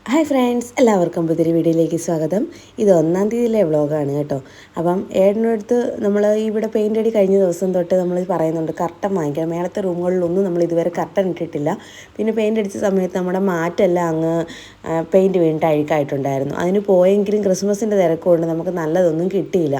Hi friends, എല്ലാവർക്കും പുതിയൊരു വീഡിയോയിലേക്ക് സ്വാഗതം. ഇത് 1-ാം തീയതിയിലെ വ്ളോഗാണ് കേട്ടോ. അപ്പം ഏട്ടനടുത്ത് നമ്മൾ ഇവിടെ പെയിൻ്റ് അടി കഴിഞ്ഞ ദിവസം തൊട്ട് നമ്മൾ പറയുന്നുണ്ട് കർട്ടൻ വാങ്ങിക്കണം. മേളത്തെ റൂമുകളിലൊന്നും നമ്മൾ ഇതുവരെ കർട്ടൻ ഇട്ടിട്ടില്ല. പിന്നെ പെയിൻ്റ് അടിച്ച സമയത്ത് നമ്മുടെ മാറ്റെല്ലാം അങ്ങ് പെയിൻറ്റ് വീണിട്ട് അഴുക്കായിട്ടുണ്ടായിരുന്നു. അതിന് പോയെങ്കിലും ക്രിസ്മസിൻ്റെ തിരക്കുകൊണ്ട് നമുക്ക് നല്ലതൊന്നും കിട്ടിയില്ല.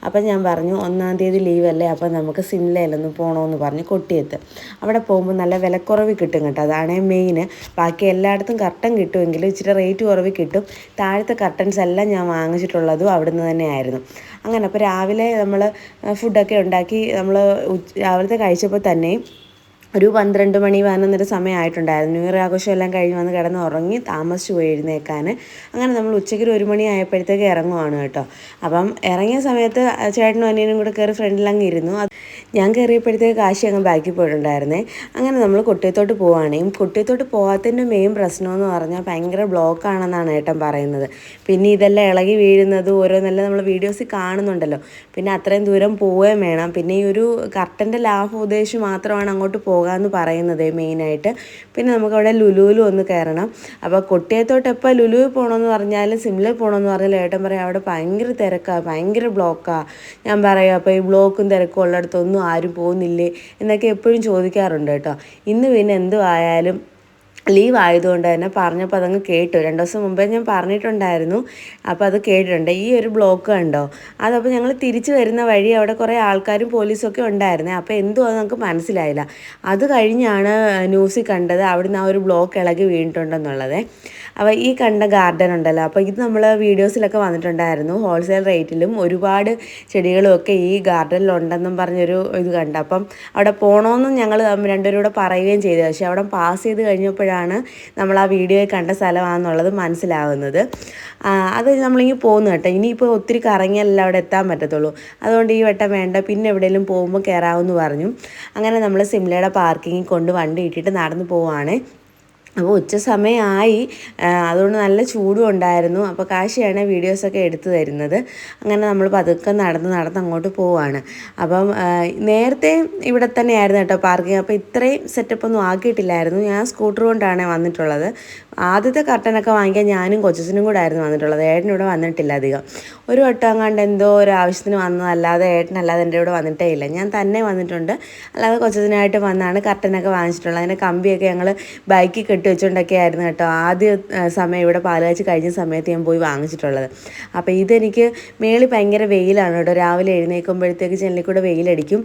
അപ്പം ഞാൻ പറഞ്ഞു 1-ാം തീയതി ലീവല്ലേ, അപ്പം നമുക്ക് സിംലയിലൊന്ന് പോകണമെന്ന് പറഞ്ഞ് കൊട്ടിയത്ത്. അവിടെ പോകുമ്പോൾ നല്ല വിലക്കുറവ് കിട്ടും കേട്ടോ. അതാണ് മെയിൻ. ബാക്കി എല്ലായിടത്തും കർട്ടൻ കിട്ടുമെങ്കിലും ഇച്ചിരി റേറ്റ് കുറവ് കിട്ടും. താഴത്തെ കർട്ടൻസ് എല്ലാം ഞാൻ വാങ്ങിച്ചിട്ടുള്ളതും അവിടുന്ന് തന്നെയായിരുന്നു. അങ്ങനെ അപ്പോൾ രാവിലെ നമ്മൾ ഫുഡൊക്കെ ഉണ്ടാക്കി നമ്മൾ രാവിലത്തെ കഴിച്ചപ്പോൾ തന്നെ ഒരു 12 മണി 11 സമയമായിട്ടുണ്ടായിരുന്നു. ന്യൂ ഇയർ ആഘോഷം എല്ലാം കഴിഞ്ഞ് വന്ന് കിടന്ന് ഉറങ്ങി താമസിച്ച് പോയി എഴുന്നേക്കാൻ. അങ്ങനെ നമ്മൾ ഉച്ചയ്ക്ക് 1 മണി ആയപ്പോഴത്തേക്ക് ഇറങ്ങുവാണ് കേട്ടോ. അപ്പം ഇറങ്ങിയ സമയത്ത് ചേട്ടനും അനിയനും കൂടെ കയറി ഫ്രണ്ടിലങ്ങ് ഇരുന്നു. ഞാൻ കയറിയപ്പോഴത്തേക്ക് കാശി അങ്ങ് ബാക്കിൽ പോയിട്ടുണ്ടായിരുന്നേ. അങ്ങനെ നമ്മൾ കൊട്ടിയത്തോട്ട് പോവുകയാണ്. കൊട്ടിയത്തോട്ട് പോകാത്തതിൻ്റെ മെയിൻ പ്രശ്നമെന്ന് പറഞ്ഞാൽ ഭയങ്കര ബ്ലോക്കാണെന്നാണ് ഏട്ടൻ പറയുന്നത്. പിന്നെ ഇതെല്ലാം ഇളകി വീഴുന്നത് ഓരോന്നെല്ലാം നമ്മൾ വീഡിയോസിൽ കാണുന്നുണ്ടല്ലോ. പിന്നെ അത്രയും ദൂരം പോവുകയും വേണം. പിന്നെ ഈ ഒരു കർട്ടൻ്റെ ലാഭം ഉദ്ദേശിച്ച് മാത്രമാണ് അങ്ങോട്ട് പോകാമെന്ന് പറയുന്നത് മെയിനായിട്ട്. പിന്നെ നമുക്കവിടെ ലുലുവിലും ഒന്ന് കയറണം. അപ്പോൾ കൊട്ടിയത്തോട്ട് എപ്പോൾ ലുലുവിൽ പോകണമെന്ന് പറഞ്ഞാൽ സിംലയിൽ പോകണമെന്ന് പറഞ്ഞാൽ ഏട്ടൻ പറയും അവിടെ ഭയങ്കര തിരക്കാണ്, ഭയങ്കര ബ്ലോക്കാണ്. ഞാൻ പറയും അപ്പോൾ ഈ ബ്ലോക്കും തിരക്കും ഉള്ളിടത്തൊന്നും ആരും പോകുന്നില്ലേ എന്നൊക്കെ എപ്പോഴും ചോദിക്കാറുണ്ട് കേട്ടോ. ഇന്ന് പിന്നെ എന്തുവായാലും ലീവ് ആയതുകൊണ്ട് തന്നെ പറഞ്ഞപ്പോൾ അതങ്ങ് കേട്ടു. 2 ദിവസം മുമ്പേ ഞാൻ പറഞ്ഞിട്ടുണ്ടായിരുന്നു. അപ്പോൾ അത് കേട്ടിട്ടുണ്ട്. ഈ ഒരു ബ്ലോക്ക് കണ്ടോ, അതപ്പോൾ ഞങ്ങൾ തിരിച്ച് വരുന്ന വഴി അവിടെ കുറേ ആൾക്കാരും പോലീസൊക്കെ ഉണ്ടായിരുന്നേ. അപ്പോൾ എന്തുവാന്ന് നമുക്ക് മനസ്സിലായില്ല. അത് കഴിഞ്ഞാണ് ന്യൂസിൽ കണ്ടത് അവിടുന്ന് ആ ഒരു ബ്ലോക്ക് ഇളകി വീണിട്ടുണ്ടെന്നുള്ളത്. അപ്പോൾ ഈ കണ്ട ഗാർഡൻ ഉണ്ടല്ലോ, അപ്പോൾ ഇത് നമ്മൾ വീഡിയോസിലൊക്കെ വന്നിട്ടുണ്ടായിരുന്നു. ഹോൾസെയിൽ റേറ്റിലും ഒരുപാട് ചെടികളും ഒക്കെ ഈ ഗാർഡനിലുണ്ടെന്നും പറഞ്ഞൊരു ഇത് കണ്ട. അപ്പം അവിടെ പോകണമെന്നും ഞങ്ങൾ രണ്ടുപേരും കൂടെ പറയുകയും ചെയ്തു. പക്ഷേ അവിടെ പാസ് ചെയ്ത് കഴിഞ്ഞപ്പോഴാണ് നമ്മൾ ആ വീഡിയോയിൽ കണ്ട സ്ഥലമാണെന്നുള്ളത് മനസ്സിലാവുന്നത്. അത് നമ്മളിങ്ങനെ പോകുന്നു കേട്ടോ. ഇനിയിപ്പോൾ ഒത്തിരി കറങ്ങിയാലല്ല അവിടെ എത്താൻ പറ്റത്തുള്ളൂ. അതുകൊണ്ട് ഈ വട്ടം വേണ്ട, പിന്നെ എവിടെയെങ്കിലും പോകുമ്പോൾ കയറാമെന്ന് പറഞ്ഞു. അങ്ങനെ നമ്മൾ സിംലയുടെ പാർക്കിങ്ങിൽ കൊണ്ട് വണ്ടി ഇട്ടിട്ട് നടന്നു പോവുകയാണ്. അപ്പോൾ ഉച്ച സമയമായി, അതുകൊണ്ട് നല്ല ചൂടും ഉണ്ടായിരുന്നു. അപ്പോൾ കാശിയാണ് വീഡിയോസൊക്കെ എടുത്തു തരുന്നത്. അങ്ങനെ നമ്മൾ പതുക്കെ നടന്ന് അങ്ങോട്ട് പോവുകയാണ്. അപ്പം നേരത്തെ ഇവിടെ തന്നെയായിരുന്നു കേട്ടോ പാർക്കിങ്. അപ്പോൾ ഇത്രയും സെറ്റപ്പൊന്നും ആക്കിയിട്ടില്ലായിരുന്നു. ഞാൻ സ്കൂട്ടർ കൊണ്ടാണ് വന്നിട്ടുള്ളത്. ആദ്യത്തെ കർട്ടനൊക്കെ വാങ്ങിക്കാൻ ഞാനും കൊച്ചനും കൂടെ ആയിരുന്നു വന്നിട്ടുള്ളത്. ഏട്ടനിവിടെ വന്നിട്ടില്ല അധികം. ഒരു വട്ടം അങ്ങാണ്ട് എന്തോ ഒരു ആവശ്യത്തിന് വന്നതല്ലാതെ ഏട്ടനല്ലാതെ എൻ്റെ ഇവിടെ വന്നിട്ടേ ഇല്ല. ഞാൻ തന്നെ വന്നിട്ടുണ്ട്. അല്ലാതെ കൊച്ചനായിട്ട് വന്നാണ് കർട്ടനൊക്കെ വാങ്ങിച്ചിട്ടുള്ളത്. അതിൻ്റെ കമ്പിയൊക്കെ ഞങ്ങൾ ബൈക്കിൽ കെട്ടി വെച്ചുകൊണ്ടൊക്കെ ആയിരുന്നു കേട്ടോ ആദ്യ സമയം ഇവിടെ പാലുകാച്ചി കഴിഞ്ഞ സമയത്ത് ഞാൻ പോയി വാങ്ങിച്ചിട്ടുള്ളത്. അപ്പോൾ ഇതെനിക്ക് മേളിൽ ഭയങ്കര വെയിലാണ് കേട്ടോ. രാവിലെ എഴുന്നേൽക്കുമ്പോഴത്തേക്ക് ജനലിൽ കൂടെ വെയിലടിക്കും.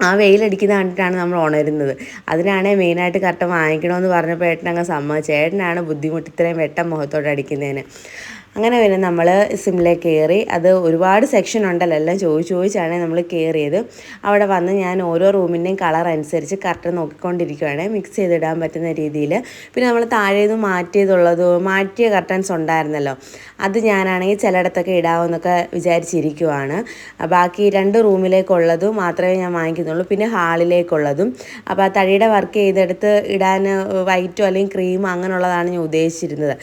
ആ വെയിലടിക്കുന്ന കണ്ടിട്ടാണ് നമ്മൾ ഉണരുന്നത്. അതിനാണേ മെയിനായിട്ട് കർട്ടൻ വാങ്ങിക്കണമെന്ന് പറഞ്ഞപ്പോൾ ഏട്ടനങ്ങ് സമ്മതിച്ചു. ഏട്ടനാണ് ബുദ്ധിമുട്ട് ഇത്രയും വെട്ടം മുഖത്തോട്ട് അടിക്കുന്നതിന്. അങ്ങനെ പിന്നെ നമ്മൾ സിംലയിൽ കയറി. അത് ഒരുപാട് സെക്ഷൻ ഉണ്ടല്ലോ, എല്ലാം ചോദിച്ചാണ് നമ്മൾ കയറിയത്. അവിടെ വന്ന് ഞാൻ ഓരോ റൂമിൻ്റെയും കളർ അനുസരിച്ച് കർട്ടൻ നോക്കിക്കൊണ്ടിരിക്കുകയാണ്, മിക്സ് ചെയ്തിടാൻ പറ്റുന്ന രീതിയിൽ. പിന്നെ നമ്മൾ താഴേന്ന് മാറ്റിയ കർട്ടൻസ് ഉണ്ടായിരുന്നല്ലോ, അത് ഞാനാണെങ്കിൽ ചിലയിടത്തൊക്കെ ഇടാമെന്നൊക്കെ വിചാരിച്ചിരിക്കുവാണ്. ബാക്കി 2 റൂമിലേക്കുള്ളതും മാത്രമേ ഞാൻ വാങ്ങിക്കുന്നുള്ളൂ, പിന്നെ ഹാളിലേക്കുള്ളതും. അപ്പോൾ ആ തടിയുടെ വർക്ക് ചെയ്തെടുത്ത് ഇടാൻ വൈറ്റോ അല്ലെങ്കിൽ ക്രീമോ അങ്ങനെയുള്ളതാണ് ഞാൻ ഉദ്ദേശിച്ചിരുന്നത്.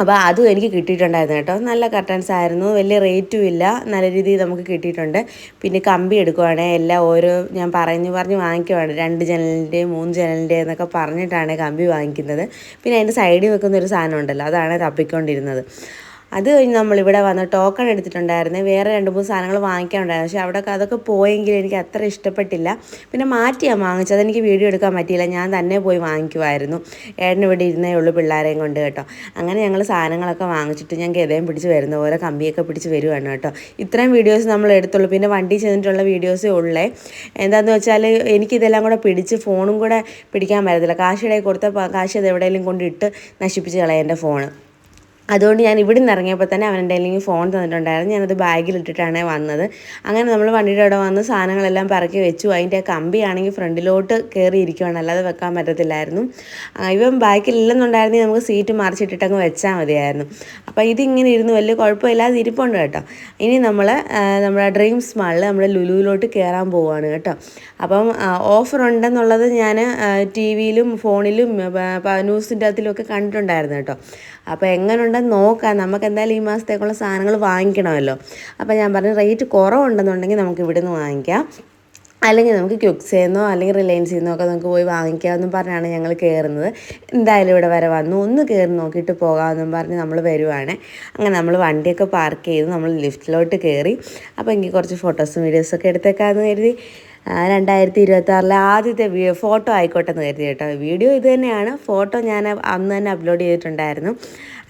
അപ്പോൾ അതും എനിക്ക് കിട്ടിയിട്ടുണ്ടായിരുന്നു കേട്ടോ. നല്ല കർട്ടൻസ് ആയിരുന്നു, വലിയ റേറ്റും ഇല്ല, നല്ല രീതിയിൽ നമുക്ക് കിട്ടിയിട്ടുണ്ട്. പിന്നെ കമ്പി എടുക്കുവാണെങ്കിൽ എല്ലാം ഓരോ ഞാൻ പറഞ്ഞ് വാങ്ങിക്കുവാണ്. 2 ജനലിൻ്റെ 3 ജനലിൻ്റെ എന്നൊക്കെ പറഞ്ഞിട്ടാണ് കമ്പി വാങ്ങിക്കുന്നത്. പിന്നെ അതിൻ്റെ സൈഡിൽ വെക്കുന്നൊരു സാധനം ഉണ്ടല്ലോ, അതാണ് തപ്പിക്കൊണ്ടിരുന്നത്. അത് കഴിഞ്ഞ് നമ്മളിവിടെ വന്ന് ടോക്കൺ എടുത്തിട്ടുണ്ടായിരുന്നു. വേറെ 2-3 സാധനങ്ങൾ വാങ്ങിക്കാനുണ്ടായിരുന്നു. പക്ഷേ അതൊക്കെ പോയെങ്കിൽ എനിക്ക് അത്ര ഇഷ്ടപ്പെട്ടില്ല. പിന്നെ മാറ്റിയാണ് വാങ്ങിച്ചത്. അതെനിക്ക് വീഡിയോ എടുക്കാൻ പറ്റിയില്ല. ഞാൻ തന്നെ പോയി വാങ്ങിക്കുമായിരുന്നു. ഏട്ടന് ഇവിടെ ഇരുന്നേ ഉള്ളൂ പിള്ളേരെയും കൊണ്ട് കേട്ടോ. അങ്ങനെ ഞങ്ങൾ സാധനങ്ങളൊക്കെ വാങ്ങിച്ചിട്ട് ഞാൻ ഗതയും പിടിച്ച് വരുന്ന ഓരോ കമ്പിയൊക്കെ പിടിച്ച് വരുവാണ് കേട്ടോ. ഇത്രയും വീഡിയോസ് നമ്മൾ എടുത്തുള്ളൂ. പിന്നെ വണ്ടി ചെന്നിട്ടുള്ള വീഡിയോസേ ഉള്ളേ. എന്താണെന്ന് വെച്ചാൽ എനിക്കിതെല്ലാം കൂടെ പിടിച്ച് ഫോണും കൂടെ പിടിക്കാൻ പറ്റത്തില്ല. കാശിയുടെ കൊടുത്ത കാശ് അത് എവിടെയെങ്കിലും കൊണ്ടിട്ട് നശിപ്പിച്ച് കളയാം എൻ്റെ ഫോണ്. അതുകൊണ്ട് ഞാൻ ഇവിടെ നിന്ന് ഇറങ്ങിയപ്പോൾ തന്നെ അവൻ്റെ അല്ലെങ്കിൽ ഫോൺ തന്നിട്ടുണ്ടായിരുന്നു. ഞാനത് ബാഗിലിട്ടിട്ടാണ് വന്നത്. അങ്ങനെ നമ്മൾ വണ്ടിയുടെ അവിടെ വന്ന് സാധനങ്ങളെല്ലാം പറക്കി വെച്ചു. അതിൻ്റെ കമ്പിയാണെങ്കിൽ ഫ്രണ്ടിലോട്ട് കയറിയിരിക്കുകയാണ്, അല്ലാതെ വെക്കാൻ പറ്റത്തില്ലായിരുന്നു. ഇവൻ ബാക്കിലില്ലെന്നുണ്ടായിരുന്നെങ്കിൽ നമുക്ക് സീറ്റ് മറിച്ചിട്ടിട്ടങ്ങ് വെച്ചാൽ മതിയായിരുന്നു. അപ്പോൾ ഇതിങ്ങനെ ഇരുന്ന് വലിയ കുഴപ്പമില്ലാതെ ഇരിപ്പുണ്ട് കേട്ടോ. ഇനി നമ്മുടെ ഡ്രീംസ് മാളിൽ നമ്മൾ ലുലുവിലോട്ട് കയറാൻ പോവുകയാണ് കേട്ടോ. അപ്പം ഓഫർ ഉണ്ടെന്നുള്ളത് ഞാൻ ടി വിയിലും ഫോണിലും ന്യൂസിൻ്റെ അതിലൊക്കെ കണ്ടിട്ടുണ്ടായിരുന്നു കേട്ടോ. അപ്പോൾ എങ്ങനെയുണ്ടെന്ന് നോക്കാം. നമുക്ക് എന്തായാലും ഈ മാസത്തേക്കുള്ള സാധനങ്ങൾ വാങ്ങിക്കണമല്ലോ. അപ്പോൾ ഞാൻ പറഞ്ഞു റേറ്റ് കുറവുണ്ടെന്നുണ്ടെങ്കിൽ നമുക്ക് ഇവിടെ നിന്ന് വാങ്ങിക്കാം. അല്ലെങ്കിൽ നമുക്ക് ക്യുക്സേന്നോ അല്ലെങ്കിൽ റിലയൻസിൽ നിന്നോ ഒക്കെ നമുക്ക് പോയി വാങ്ങിക്കാമെന്നും പറഞ്ഞാണ് ഞങ്ങൾ കയറുന്നത്. എന്തായാലും ഇവിടെ വരെ വന്നു, ഒന്ന് കയറി നോക്കിയിട്ട് പോകാമെന്നും പറഞ്ഞ് നമ്മൾ വരുവാണ്. അങ്ങനെ നമ്മൾ വണ്ടിയൊക്കെ പാർക്ക് ചെയ്ത് നമ്മൾ ലിഫ്റ്റിലോട്ട് കയറി. അപ്പോൾ എനിക്ക് കുറച്ച് ഫോട്ടോസും വീഡിയോസൊക്കെ എടുത്തേക്കാമെന്ന് കരുതി. 2026 ആദ്യത്തെ ഫോട്ടോ ആയിക്കോട്ടെ എന്ന് കരുതി കേട്ടോ. വീഡിയോ ഇത് തന്നെയാണ്, ഫോട്ടോ ഞാൻ അന്ന് തന്നെ അപ്ലോഡ് ചെയ്തിട്ടുണ്ടായിരുന്നു.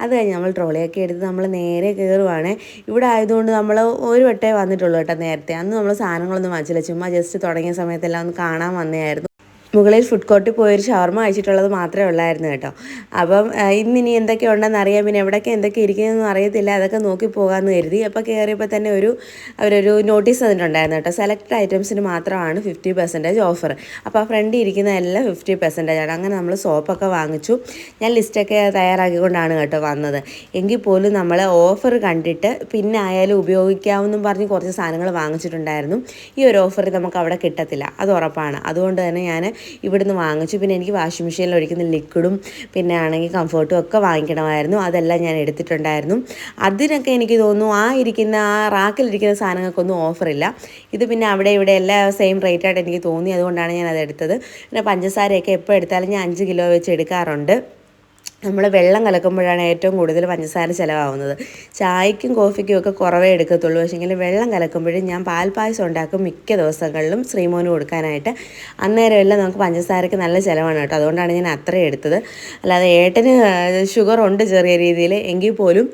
അത് കഴിഞ്ഞ് നമ്മൾ ട്രോളിയൊക്കെ എടുത്ത് നമ്മൾ നേരെ കയറുവാണ്. ഇവിടെ ആയതുകൊണ്ട് നമ്മൾ ഒരു വട്ടേ വന്നിട്ടുള്ളൂ കേട്ടോ. നേരത്തെ അന്ന് നമ്മൾ സാധനങ്ങളൊന്നും വാങ്ങിച്ചില്ല, ചുമ്മാ ജസ്റ്റ് തുടങ്ങിയ സമയത്തെല്ലാം ഒന്ന് കാണാൻ വന്നതായിരുന്നു. മുകളിൽ ഫുഡ് കോർട്ടിൽ പോയൊരു ഷവർമ കഴിച്ചിട്ടുള്ളത് മാത്രമേ ഉള്ളായിരുന്നു കേട്ടോ. അപ്പം ഇന്നിനി എന്തൊക്കെ ഉണ്ടെന്ന് അറിയാം, പിന്നെ എവിടെയൊക്കെ എന്തൊക്കെ ഇരിക്കുന്നതെന്നും അറിയത്തില്ല, അതൊക്കെ നോക്കി പോകാമെന്ന് കരുതി. അപ്പോൾ കയറിയപ്പോൾ തന്നെ അവരൊരു നോട്ടീസ് തന്നിട്ടുണ്ടായിരുന്നു കേട്ടോ. സെലക്റ്റഡ് ഐറ്റംസിന് മാത്രമാണ് 50% ഓഫർ. അപ്പോൾ ആ ഫ്രണ്ടിൽ ഇരിക്കുന്ന എല്ലാം 50% ആണ്. അങ്ങനെ നമ്മൾ സോപ്പൊക്കെ വാങ്ങിച്ചു. ഞാൻ ലിസ്റ്റൊക്കെ തയ്യാറാക്കിക്കൊണ്ടാണ് കേട്ടോ വന്നത്. എങ്കിൽ പോലും നമ്മൾ ഓഫർ കണ്ടിട്ട് പിന്നെ ആയാലും ഉപയോഗിക്കാമെന്നും പറഞ്ഞ് കുറച്ച് സാധനങ്ങൾ വാങ്ങിച്ചിട്ടുണ്ടായിരുന്നു. ഈ ഒരു ഓഫർ നമുക്ക് അവിടെ കിട്ടത്തില്ല, അത് ഉറപ്പാണ്. അതുകൊണ്ട് തന്നെ ഞാൻ ഇവിടുന്ന് വാങ്ങിച്ചു. പിന്നെ എനിക്ക് വാഷിംഗ് മെഷീനിൽ ഒഴിക്കുന്ന ലിക്വിഡും പിന്നെ ആണെങ്കിൽ കംഫർട്ടും ഒക്കെ വാങ്ങിക്കണമായിരുന്നു. അതെല്ലാം ഞാൻ എടുത്തിട്ടുണ്ടായിരുന്നു. അതിനൊക്കെ എനിക്ക് തോന്നുന്നു ആ റാക്കിലിരിക്കുന്ന സാധനങ്ങൾക്കൊന്നും ഓഫറില്ല. ഇത് പിന്നെ അവിടെ ഇവിടെ എല്ലാം സെയിം റേറ്റായിട്ട് എനിക്ക് തോന്നി, അതുകൊണ്ടാണ് ഞാൻ അത് എടുത്തത്. പിന്നെ പഞ്ചസാരയൊക്കെ എപ്പോൾ എടുത്താലും ഞാൻ 5 കിലോ വെച്ച് എടുക്കാറുണ്ട്. നമ്മൾ വെള്ളം കലക്കുമ്പോഴാണ് ഏറ്റവും കൂടുതൽ പഞ്ചസാര ചിലവാകുന്നത്. ചായക്കും കോഫിക്കും ഒക്കെ കുറവേ എടുക്കത്തുള്ളൂ. പക്ഷേങ്കിൽ വെള്ളം കലക്കുമ്പോഴും ഞാൻ പാൽപ്പായസം ഉണ്ടാക്കും മിക്ക ദിവസങ്ങളിലും ശ്രീമോന് കൊടുക്കാനായിട്ട്. അന്നേരം എല്ലാം നമുക്ക് പഞ്ചസാരയ്ക്ക് നല്ല ചിലവാണ് കേട്ടോ. അതുകൊണ്ടാണ് ഞാൻ അത്രയും എടുത്തത്. അല്ലാതെ ഏട്ടന് ഷുഗർ ഉണ്ട് ചെറിയ രീതിയിൽ, എങ്കിൽ പോലും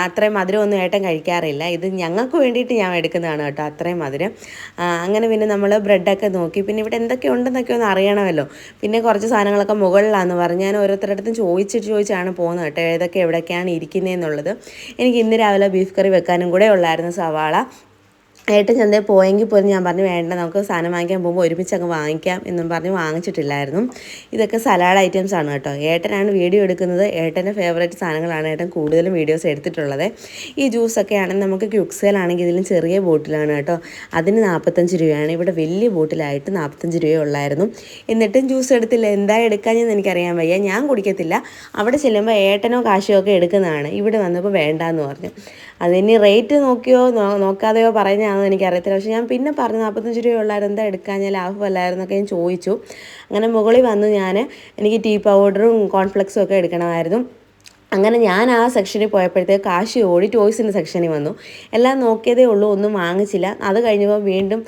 അത്രയും മധുരമൊന്നും ഏട്ടൻ കഴിക്കാറില്ല. ഇത് ഞങ്ങൾക്ക് വേണ്ടിയിട്ട് ഞാൻ എടുക്കുന്നതാണ് കേട്ടോ, അത്രയും മധുരം. അങ്ങനെ പിന്നെ നമ്മൾ ബ്രെഡൊക്കെ നോക്കി. പിന്നെ ഇവിടെ എന്തൊക്കെ ഉണ്ടെന്നൊക്കെ ഒന്ന് അറിയണമല്ലോ. പിന്നെ കുറച്ച് സാധനങ്ങളൊക്കെ മുകളിലാണെന്ന് പറഞ്ഞ് ഞാൻ ഓരോരുത്തരുടെ ചോദിച്ചാണ് പോകുന്നത് കേട്ടോ, ഏതൊക്കെ എവിടേക്കാണ് ഇരിക്കുന്നതെന്നുള്ളത്. എനിക്ക് ഇന്ന് രാവിലെ ബീഫ് കറി വെക്കാനും കൂടെ ഉള്ളായിരുന്നു സവാള. ഏട്ടൻ ചന്തയിൽ പോയെങ്കിൽ പോലും ഞാൻ പറഞ്ഞു വേണ്ട, നമുക്ക് സാധനം വാങ്ങിക്കാൻ പോകുമ്പോൾ ഒരുമിച്ച് അങ്ങ് വാങ്ങിക്കാം എന്നും പറഞ്ഞ് വാങ്ങിച്ചിട്ടില്ലായിരുന്നു. ഇതൊക്കെ സലാഡ് ഐറ്റംസ് ആണ് കേട്ടോ. ഏട്ടനാണ് വീഡിയോ എടുക്കുന്നത്. ഏട്ടൻ്റെ ഫേവറേറ്റ് സാധനങ്ങളാണ് ഏട്ടൻ കൂടുതലും വീഡിയോസ് എടുത്തിട്ടുള്ളത്. ഈ ജ്യൂസൊക്കെ ആണെങ്കിൽ നമുക്ക് ക്യുക്സേലാണെങ്കിൽ ഇതിലും ചെറിയ ബോട്ടിലാണ് കേട്ടോ, അതിന് 45 രൂപയാണ്. ഇവിടെ വലിയ ബോട്ടിലായിട്ട് 45 രൂപയേ ഉള്ളായിരുന്നു. എന്നിട്ടും ജ്യൂസ് എടുത്തില്ല. എന്താ എടുക്കാഞ്ഞെന്ന് എനിക്കറിയാൻ വയ്യ. ഞാൻ കുടിക്കത്തില്ല. അവിടെ ചെല്ലുമ്പോൾ ഏട്ടനോ കാശോ ഒക്കെ എടുക്കുന്നതാണ്. ഇവിടെ വന്നപ്പോൾ വേണ്ടാന്ന് പറഞ്ഞു. അതിനി റേറ്റ് നോക്കാതെയോ പറയുന്നതാണെന്ന് എനിക്കറിയത്തില്ല. പക്ഷേ ഞാൻ പിന്നെ പറഞ്ഞു 45 രൂപ ഉള്ളായിരുന്നു, എന്താ എടുക്കാൻ, ഞാൻ ലാഭമല്ലായിരുന്നൊക്കെ ഞാൻ ചോദിച്ചു. അങ്ങനെ മുകളിൽ വന്ന് എനിക്ക് ടീ പൗഡറും കോൺഫ്ലെക്സും ഒക്കെ എടുക്കണമായിരുന്നു. അങ്ങനെ ഞാൻ ആ സെക്ഷനിൽ പോയപ്പോഴത്തേക്ക് കാശി ഓടി ടോയ്സിൻ്റെ സെക്ഷനിൽ വന്നു. എല്ലാം നോക്കിയതേ ഉള്ളൂ, ഒന്നും വാങ്ങിച്ചില്ല. അത് കഴിഞ്ഞപ്പോൾ വീണ്ടും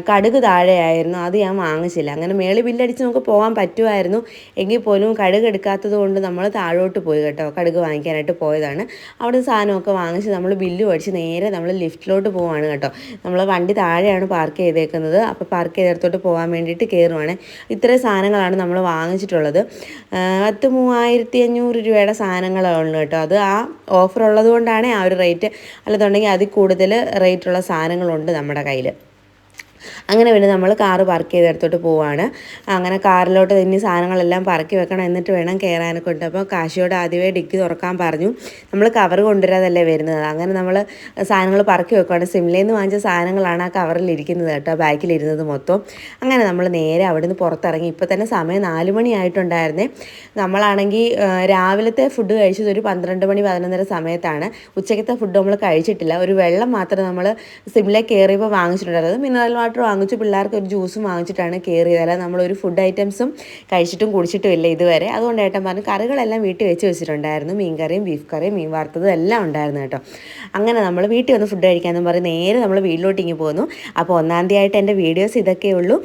കടുക് താഴെയായിരുന്നു, അത് ഞാൻ വാങ്ങിച്ചില്ല. അങ്ങനെ മേളിൽ ബില്ലടിച്ച് നമുക്ക് പോകാൻ പറ്റുമായിരുന്നു. എങ്കിൽ പോലും കടുക് എടുക്കാത്തത് കൊണ്ട് നമ്മൾ താഴോട്ട് പോയി കേട്ടോ, കടുക് വാങ്ങിക്കാനായിട്ട് പോയതാണ്. അവിടെ സാധനമൊക്കെ വാങ്ങിച്ച് നമ്മൾ ബില്ല് മേടിച്ച് നേരെ നമ്മൾ ലിഫ്റ്റിലോട്ട് പോവാണ് കേട്ടോ. നമ്മൾ വണ്ടി താഴെയാണ് പാർക്ക് ചെയ്തേക്കുന്നത്. അപ്പോൾ പാർക്ക് ചെയ്തെടുത്തോട്ട് പോകാൻ വേണ്ടിയിട്ട് കയറുവാണ്. ഇത്രയും സാധനങ്ങളാണ് നമ്മൾ വാങ്ങിച്ചിട്ടുള്ളത്. 3500 രൂപയുടെ സാധനങ്ങൾ ഉള്ളു കേട്ടോ. അത് ആ ഓഫർ ഉള്ളത് കൊണ്ടാണ് ആ ഒരു റേറ്റ്, അല്ലെന്നുണ്ടെങ്കിൽ അതിൽ കൂടുതൽ റേറ്റുള്ള സാധനങ്ങളുണ്ട് നമ്മുടെ കയ്യിൽ. അങ്ങനെ പിന്നെ നമ്മൾ കാറ് പാർക്ക് ചെയ്തെടുത്തോട്ട് പോവാണ്. അങ്ങനെ കാറിലോട്ട് ഇനി സാധനങ്ങളെല്ലാം പറക്കി വെക്കണം, എന്നിട്ട് വേണം കയറാനൊക്കെ ഉണ്ട്. അപ്പോൾ കാശിയോട് ആദ്യമേ ഡിക്കി തുറക്കാൻ പറഞ്ഞു. നമ്മൾ കവർ കൊണ്ടുവരാതല്ലേ വരുന്നത്. അങ്ങനെ നമ്മൾ സാധനങ്ങൾ പറക്കി വെക്കുകയാണ്. സിംലയിൽ നിന്ന് വാങ്ങിച്ച സാധനങ്ങളാണ് ആ കവറിൽ ഇരിക്കുന്നത് കേട്ടോ, ബാക്കിലിരുന്നത് മൊത്തം. അങ്ങനെ നമ്മൾ നേരെ അവിടെ നിന്ന് പുറത്തിറങ്ങി. ഇപ്പോൾ തന്നെ സമയം 4 മണി ആയിട്ടുണ്ടായിരുന്നേ. നമ്മളാണെങ്കിൽ രാവിലത്തെ ഫുഡ് കഴിച്ചത് ഒരു 12 മണി 11:30 സമയത്താണ്. ഉച്ചയ്ക്കത്തെ ഫുഡ് നമ്മൾ കഴിച്ചിട്ടില്ല. ഒരു വെള്ളം മാത്രം നമ്മൾ സിംലയിൽ കയറിയപ്പോൾ വാങ്ങിച്ചിട്ടുണ്ടായിരുന്നത്. മിനറൽ വാട്ടർ വാങ്ങിച്ചു, പിള്ളേർക്ക് ഒരു ജ്യൂസും വാങ്ങിച്ചിട്ടാണ് കയറിയത്. അല്ല നമ്മളൊരു ഫുഡ് ഐറ്റംസും കഴിച്ചിട്ടും കുടിച്ചിട്ടും ഇല്ല ഇതുവരെ. അതുകൊണ്ട് ഏട്ടൻ പറഞ്ഞു കറികളെല്ലാം വീട്ടിൽ വെച്ചിട്ടുണ്ടായിരുന്നു. മീൻ കറിയും ബീഫ് കറിയും മീൻ വറുത്തതും എല്ലാം ഉണ്ടായിരുന്നു കേട്ടോ. അങ്ങനെ നമ്മൾ വീട്ടിൽ വന്ന് ഫുഡ് കഴിക്കാമെന്ന് പറഞ്ഞ് നേരെ നമ്മൾ വീട്ടിലോട്ട് ഇങ്ങ് പോന്നു. അപ്പോൾ 1-ാം തീയതി ആയിട്ട് എൻ്റെ വീഡിയോസ് ഇതൊക്കെ ഉള്ളൂ.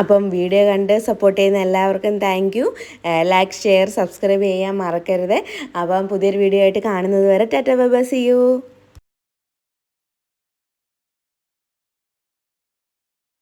അപ്പം വീഡിയോ കണ്ട് സപ്പോർട്ട് ചെയ്യുന്ന എല്ലാവർക്കും thank you. Like, share, subscribe ചെയ്യാൻ മറക്കരുത്. അപ്പം പുതിയൊരു വീഡിയോ ആയിട്ട് കാണുന്നത് വരെ tata bye bye, see U.